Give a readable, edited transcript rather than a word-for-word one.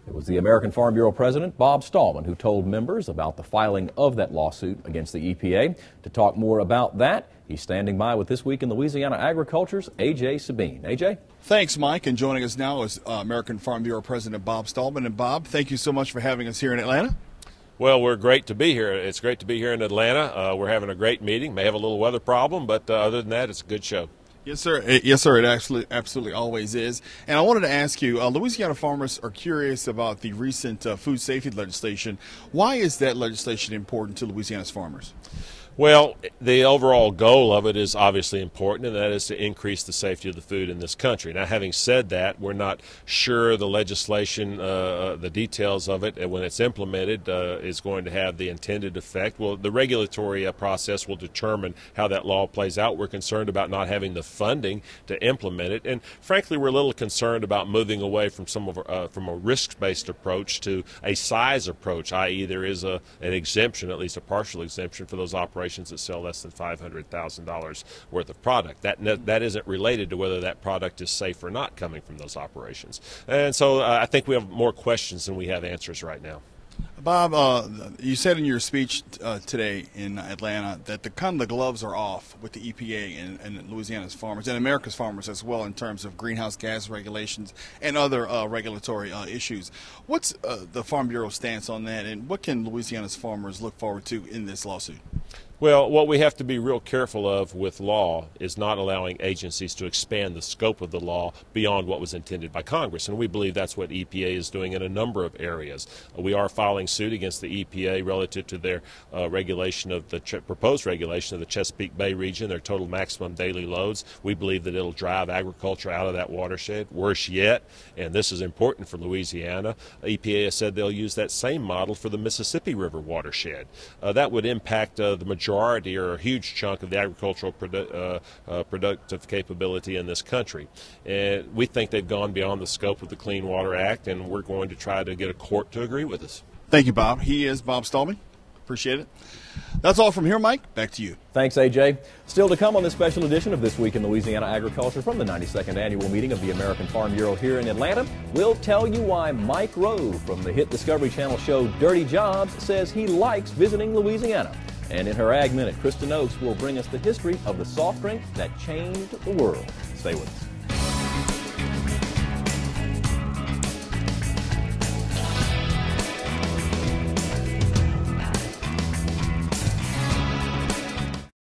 It was the American Farm Bureau President, Bob Stallman, who told members about the filing of that lawsuit against the EPA. To talk more about that, he's standing by with This Week in Louisiana Agriculture's A.J. Sabine. A.J.? Thanks, Mike. And joining us now is American Farm Bureau President Bob Stallman. And Bob, thank you so much for having us here in Atlanta. Well, we're great to be here. It's great to be here in Atlanta. We're having a great meeting. May have a little weather problem, but other than that, it's a good show. Yes, sir. Yes, sir. It absolutely always is. And I wanted to ask you, Louisiana farmers are curious about the recent food safety legislation. Why is that legislation important to Louisiana's farmers? Well, the overall goal of it is obviously important, and that is to increase the safety of the food in this country. Now, having said that, we're not sure the legislation, the details of it, when it's implemented, is going to have the intended effect. Well, the regulatory process will determine how that law plays out. We're concerned about not having the funding to implement it, and frankly, we're a little concerned about moving away from from a risk-based approach to a size approach, i.e., there is an exemption, at least a partial exemption, for those operations that sell less than $500,000 worth of product. That isn't related to whether that product is safe or not coming from those operations. And so I think we have more questions than we have answers right now. Bob, you said in your speech today in Atlanta that the gloves are off with the EPA and Louisiana's farmers and America's farmers as well in terms of greenhouse gas regulations and other regulatory issues. What's the Farm Bureau stance on that, and what can Louisiana's farmers look forward to in this lawsuit? Well, what we have to be real careful of with law is not allowing agencies to expand the scope of the law beyond what was intended by Congress, and we believe that's what EPA is doing in a number of areas. We are filing suit against the EPA relative to their regulation of the proposed regulation of the Chesapeake Bay region, their total maximum daily loads. We believe that it'll drive agriculture out of that watershed. Worse yet, and this is important for Louisiana, EPA has said they'll use that same model for the Mississippi River watershed. That would impact the majority or a huge chunk of the agricultural productive capability in this country. And we think they've gone beyond the scope of the Clean Water Act, and we're going to try to get a court to agree with us. Thank you, Bob. He is Bob Stallman. Appreciate it. That's all from here, Mike. Back to you. Thanks, AJ. Still to come on this special edition of This Week in Louisiana Agriculture from the 92nd Annual Meeting of the American Farm Bureau here in Atlanta. We'll tell you why Mike Rowe from the hit Discovery Channel show Dirty Jobs says he likes visiting Louisiana. And in her Ag Minute, Kristen Oakes will bring us the history of the soft drink that changed the world. Stay with us.